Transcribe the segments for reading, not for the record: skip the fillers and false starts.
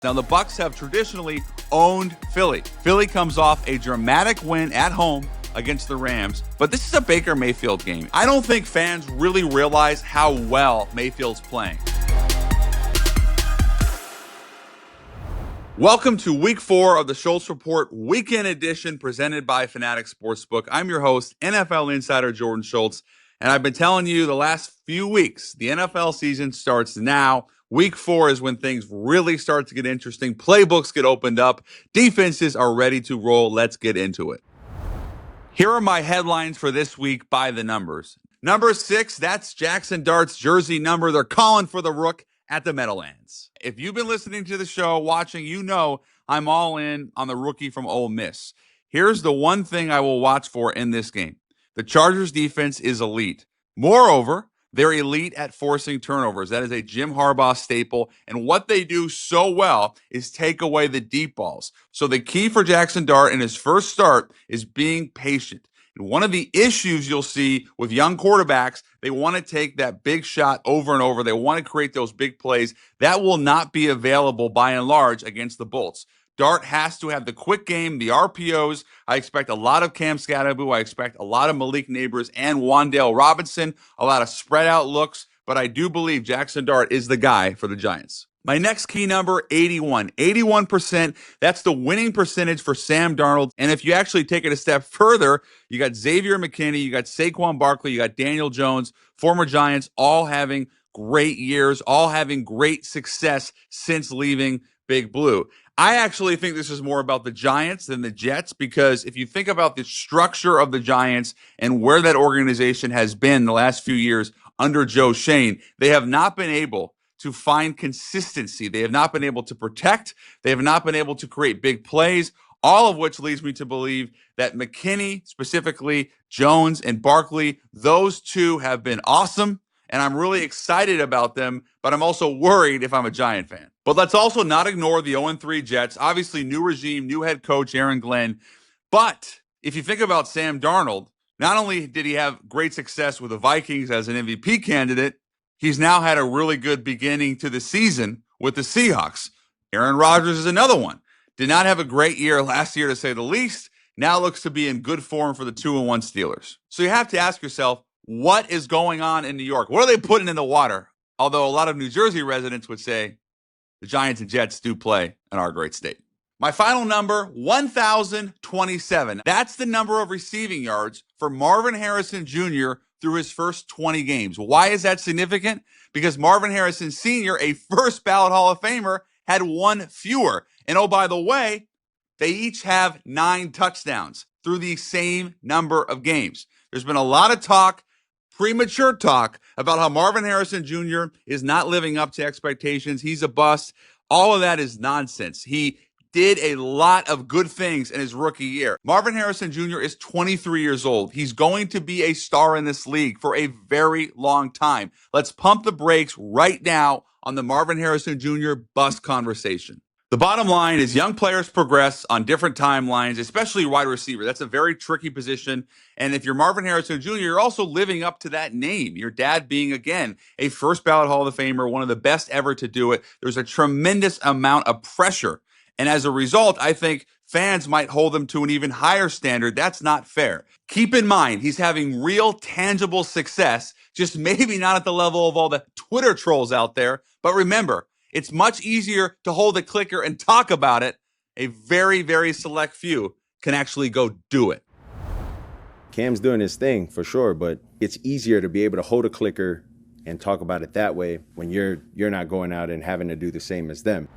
Now, the Bucs have traditionally owned Philly. Philly comes off a dramatic win at home against the Rams, but this is a Baker Mayfield game. I don't think fans really realize how well Mayfield's playing. Welcome to Week 4 of the Schultz Report Weekend Edition presented by Fanatics Sportsbook. I'm your host, NFL insider Jordan Schultz, and I've been telling you the last few weeks, the NFL season starts now. Week 4 is when things really start to get interesting. Playbooks get opened up. Defenses are ready to roll. Let's get into it. Here are my headlines for this week by the numbers. Number 6, that's Jaxson Dart's jersey number. They're calling for the Rook at the Meadowlands. If you've been listening to the show, watching, you know I'm all in on the rookie from Ole Miss. Here's the one thing I will watch for in this game. The Chargers defense is elite. Moreover, they're elite at forcing turnovers. That is a Jim Harbaugh staple. And what they do so well is take away the deep balls. So the key for Jaxson Dart in his first start is being patient. And one of the issues you'll see with young quarterbacks, they want to take that big shot over and over. They want to create those big plays. That will not be available by and large against the Bolts. Dart has to have the quick game, the RPOs. I expect a lot of Cam Scatterbo. I expect a lot of Malik Neighbors and Wan'Dale Robinson, a lot of spread out looks. But I do believe Jaxson Dart is the guy for the Giants. My next key number, 81. 81%, that's the winning percentage for Sam Darnold. And if you actually take it a step further, you got Xavier McKinney, you got Saquon Barkley, you got Daniel Jones, former Giants, all having great years, all having great success since leaving Big Blue. I actually think this is more about the Giants than the Jets, because if you think about the structure of the Giants and where that organization has been the last few years under Joe Schoen, they have not been able to find consistency. They have not been able to protect. They have not been able to create big plays, all of which leads me to believe that McKinney, specifically Jones and Barkley, those two have been awesome. And I'm really excited about them, but I'm also worried if I'm a Giant fan. But let's also not ignore the 0-3 Jets. Obviously, new regime, new head coach, Aaron Glenn. But if you think about Sam Darnold, not only did he have great success with the Vikings as an MVP candidate, he's now had a really good beginning to the season with the Seahawks. Aaron Rodgers is another one. Did not have a great year last year, to say the least. Now looks to be in good form for the 2-1 Steelers. So you have to ask yourself, what is going on in New York? What are they putting in the water? Although a lot of New Jersey residents would say the Giants and Jets do play in our great state. My final number, 1,027. That's the number of receiving yards for Marvin Harrison Jr. through his first 20 games. Why is that significant? Because Marvin Harrison Sr., a first ballot Hall of Famer, had one fewer. And oh, by the way, they each have 9 touchdowns through the same number of games. There's been a lot of talk, premature talk, about how Marvin Harrison Jr. is not living up to expectations. He's a bust. All of that is nonsense. He did a lot of good things in his rookie year. Marvin Harrison Jr. is 23 years old. He's going to be a star in this league for a very long time. Let's pump the brakes right now on the Marvin Harrison Jr. bust conversation. The bottom line is young players progress on different timelines, especially wide receiver. That's a very tricky position. And if you're Marvin Harrison Jr., you're also living up to that name. Your dad being, again, a first ballot Hall of Famer, one of the best ever to do it. There's a tremendous amount of pressure. And as a result, I think fans might hold him to an even higher standard. That's not fair. Keep in mind, he's having real tangible success, just maybe not at the level of all the Twitter trolls out there. But remember, it's much easier to hold a clicker and talk about it. A very, very select few can actually go do it. Cam's doing his thing for sure, but it's easier to be able to hold a clicker and talk about it that way when you're not going out and having to do the same as them.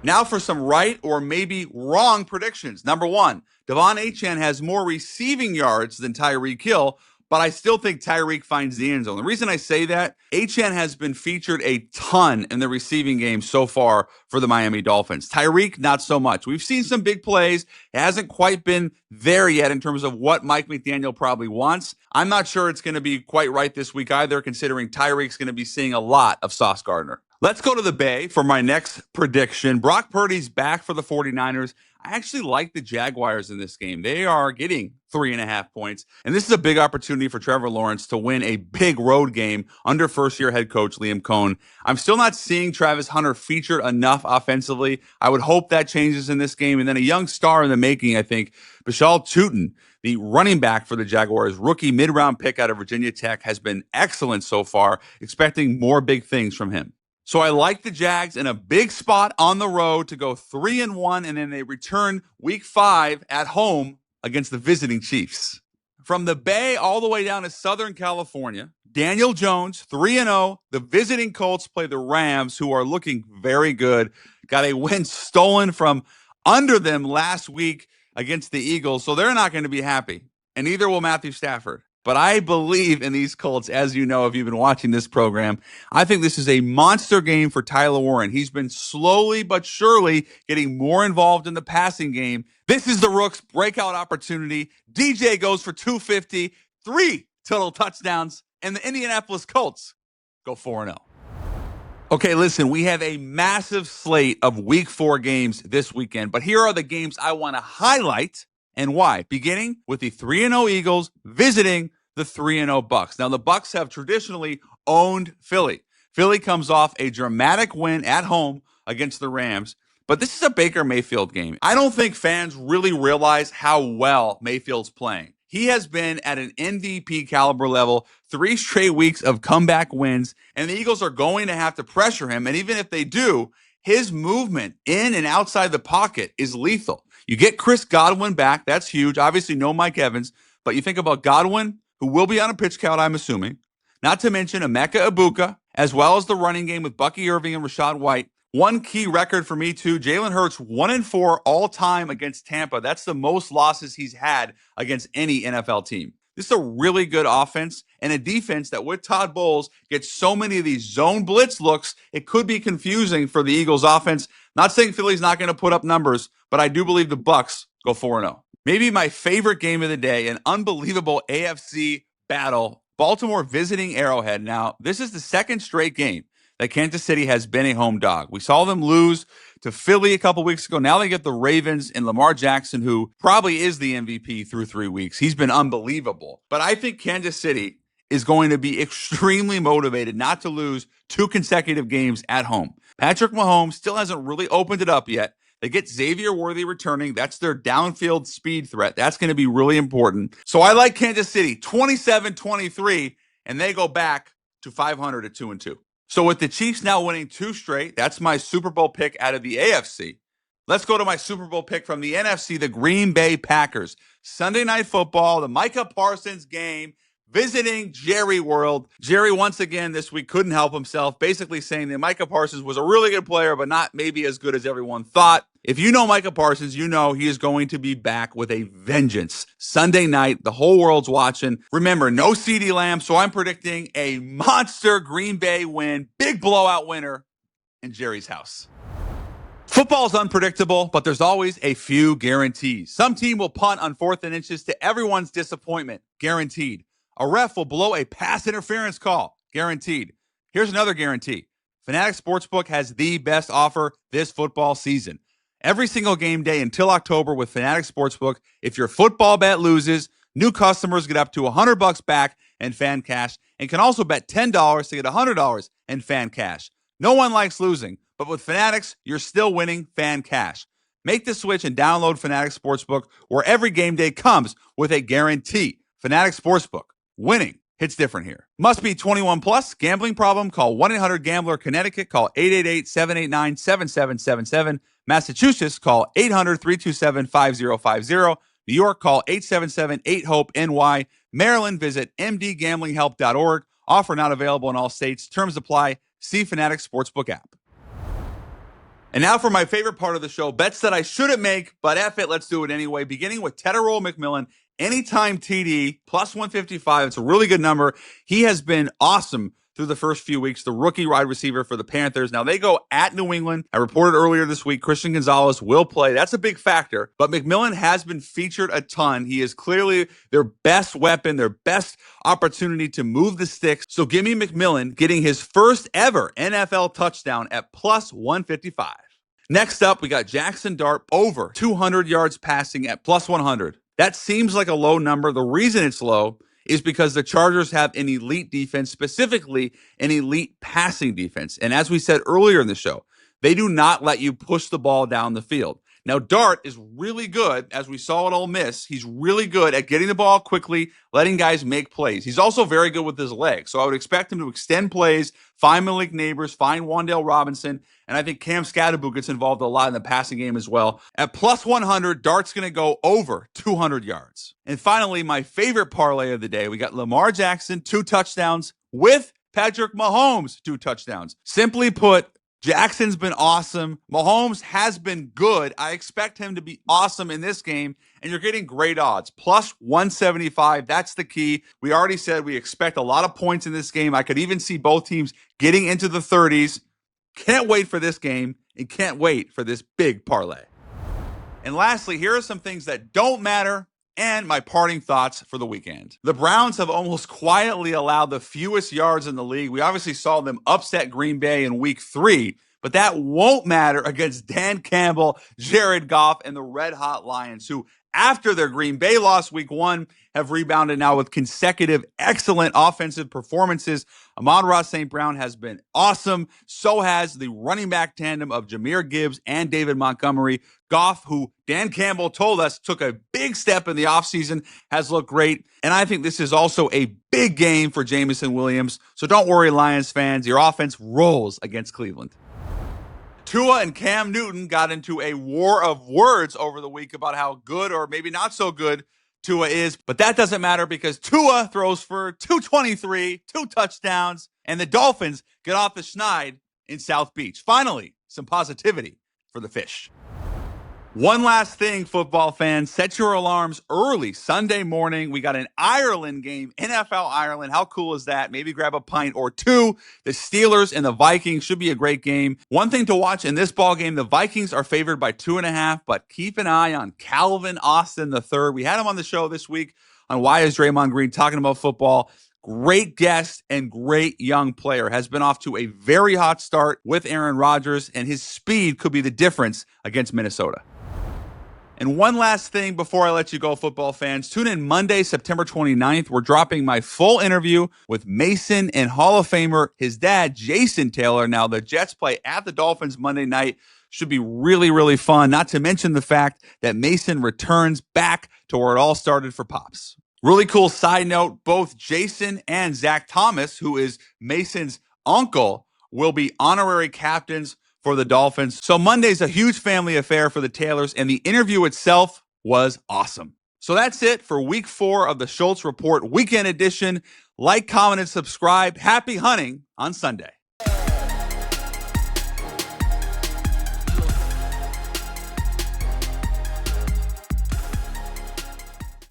Now for some right or maybe wrong predictions. Number 1, De'Von Achane has more receiving yards than Tyreek Hill, but I still think Tyreek finds the end zone. The reason I say that, Achane has been featured a ton in the receiving game so far for the Miami Dolphins. Tyreek, not so much. We've seen some big plays. It hasn't quite been there yet in terms of what Mike McDaniel probably wants. I'm not sure it's going to be quite right this week either, considering Tyreek's going to be seeing a lot of Sauce Gardner. Let's go to the Bay for my next prediction. Brock Purdy's back for the 49ers. I actually like the Jaguars in this game. They are getting 3.5 points. And this is a big opportunity for Trevor Lawrence to win a big road game under first-year head coach Liam Cohen. I'm still not seeing Travis Hunter featured enough offensively. I would hope that changes in this game. And then a young star in the making, I think, Bashal Tutin, the running back for the Jaguars, rookie mid-round pick out of Virginia Tech, has been excellent so far, expecting more big things from him. So I like the Jags in a big spot on the road to go 3-1, and then they return week 5 at home against the visiting Chiefs. From the Bay all the way down to Southern California, Daniel Jones, 3-0. The visiting Colts play the Rams, who are looking very good. Got a win stolen from under them last week against the Eagles, so they're not going to be happy, and neither will Matthew Stafford. But I believe in these Colts, as you know, if you've been watching this program. I think this is a monster game for Tyler Warren. He's been slowly but surely getting more involved in the passing game. This is the Rook's breakout opportunity. DJ goes for 250, 3 total touchdowns, and the Indianapolis Colts go 4-0. Okay, listen, we have a massive slate of Week 4 games this weekend, but here are the games I want to highlight and why. Beginning with the 3-0 Eagles visiting the 3-0 Bucs. Now, the Bucs have traditionally owned Philly. Philly comes off a dramatic win at home against the Rams, but this is a Baker Mayfield game. I don't think fans really realize how well Mayfield's playing. He has been at an MVP caliber level, 3 straight weeks of comeback wins, and the Eagles are going to have to pressure him. And even if they do, his movement in and outside the pocket is lethal. You get Chris Godwin back. That's huge. Obviously, no Mike Evans. But you think about Godwin, who will be on a pitch count, I'm assuming. Not to mention Emeka Egbuka, as well as the running game with Bucky Irving and Rachaad White. One key record for me, too, Jalen Hurts 1-4 all-time against Tampa. That's the most losses he's had against any NFL team. This is a really good offense and a defense that with Todd Bowles gets so many of these zone blitz looks, it could be confusing for the Eagles offense. Not saying Philly's not going to put up numbers, but I do believe the Bucs go 4-0. Maybe my favorite game of the day, an unbelievable AFC battle, Baltimore visiting Arrowhead. Now, this is the second straight game that Kansas City has been a home dog. We saw them lose to Philly a couple weeks ago. Now they get the Ravens and Lamar Jackson, who probably is the MVP through 3 weeks. He's been unbelievable. But I think Kansas City is going to be extremely motivated not to lose 2 consecutive games at home. Patrick Mahomes still hasn't really opened it up yet. They get Xavier Worthy returning. That's their downfield speed threat. That's going to be really important. So I like Kansas City 27-23, and they go back to 500 at 2-2. So with the Chiefs now winning 2 straight, that's my Super Bowl pick out of the AFC. Let's go to my Super Bowl pick from the NFC, the Green Bay Packers. Sunday Night Football, the Micah Parsons game, visiting Jerry World. Jerry, once again, this week couldn't help himself, basically saying that Micah Parsons was a really good player, but not maybe as good as everyone thought. If you know Micah Parsons, you know he is going to be back with a vengeance. Sunday night, the whole world's watching. Remember, no CeeDee Lamb, so I'm predicting a monster Green Bay win, big blowout winner in Jerry's house. Football's unpredictable, but there's always a few guarantees. Some team will punt on 4th and inches to everyone's disappointment, guaranteed. A ref will blow a pass interference call, guaranteed. Here's another guarantee. Fanatics Sportsbook has the best offer this football season. Every single game day until October with Fanatics Sportsbook, if your football bet loses, new customers get up to $100 back in fan cash and can also bet $10 to get $100 in fan cash. No one likes losing, but with Fanatics, you're still winning fan cash. Make the switch and download Fanatics Sportsbook, where every game day comes with a guarantee. Fanatics Sportsbook. Winning hits different here. Must be 21 plus. Gambling problem? Call 1-800-GAMBLER. Connecticut, call 888-789-7777. Massachusetts, call 800-327-5050. New York, call 877-8-HOPE-NY. Maryland, visit mdgamblinghelp.org. Offer not available in all states. Terms apply. See Fanatics Sportsbook app. And now for my favorite part of the show, bets that I shouldn't make, but F it, let's do it anyway. Beginning with Tet McMillan. Anytime TD, plus 155. It's a really good number. He has been awesome through the first few weeks, the rookie wide receiver for the Panthers. Now, they go at New England. I reported earlier this week, Christian Gonzalez will play. That's a big factor. But McMillan has been featured a ton. He is clearly their best weapon, their best opportunity to move the sticks. So give me McMillan getting his first ever NFL touchdown at plus 155. Next up, we got Jaxson Dart over 200 yards passing at plus 100. That seems like a low number. The reason it's low is because the Chargers have an elite defense, specifically an elite passing defense. And as we said earlier in the show, they do not let you push the ball down the field. Now, Dart is really good, as we saw at Ole Miss. He's really good at getting the ball quickly, letting guys make plays. He's also very good with his legs. So I would expect him to extend plays, find Malik Neighbors, find Wan'Dale Robinson, and I think Cam Scatterboot gets involved a lot in the passing game as well. At plus 100, Dart's going to go over 200 yards. And finally, my favorite parlay of the day, we got Lamar Jackson, 2 touchdowns, with Patrick Mahomes, 2 touchdowns. Simply put, Jackson's been awesome. Mahomes has been good. I expect him to be awesome in this game, and you're getting great odds. Plus 175, that's the key. We already said we expect a lot of points in this game. I could even see both teams getting into the 30s. Can't wait for this game, and can't wait for this big parlay. And lastly, here are some things that don't matter and my parting thoughts for the weekend. The Browns have almost quietly allowed the fewest yards in the league. We obviously saw them upset Green Bay in week 3, but that won't matter against Dan Campbell, Jared Goff, and the Red Hot Lions, who, after their Green Bay loss week 1, have rebounded now with consecutive excellent offensive performances. Amon-Ra St. Brown has been awesome. So has the running back tandem of Jahmyr Gibbs and David Montgomery. Goff, who Dan Campbell told us took a big step in the offseason, has looked great. And I think this is also a big game for Jameson Williams. So don't worry, Lions fans. Your offense rolls against Cleveland. Tua and Cam Newton got into a war of words over the week about how good or maybe not so good Tua is, but that doesn't matter because Tua throws for 223, 2 touchdowns, and the Dolphins get off the schneid in South Beach. Finally, some positivity for the fish. One last thing, football fans, set your alarms early Sunday morning. We got an Ireland game, NFL Ireland. How cool is that? Maybe grab a pint or 2. The Steelers and the Vikings should be a great game. One thing to watch in this ball game, the Vikings are favored by 2.5, but keep an eye on Calvin Austin III. We had him on the show this week on Why is Draymond Green talking about football. Great guest and great young player. Has been off to a very hot start with Aaron Rodgers, and his speed could be the difference against Minnesota. And one last thing before I let you go, football fans. Tune in Monday, September 29th. We're dropping my full interview with Mason and Hall of Famer, his dad, Jason Taylor. Now, the Jets play at the Dolphins Monday night. Should be really, really fun. Not to mention the fact that Mason returns back to where it all started for Pops. Really cool side note, both Jason and Zach Thomas, who is Mason's uncle, will be honorary captains for the Dolphins. So Monday's a huge family affair for the Taylors, and the interview itself was awesome. So that's it for week 4 of the Schultz Report Weekend Edition. Like, comment, and subscribe. Happy hunting on Sunday.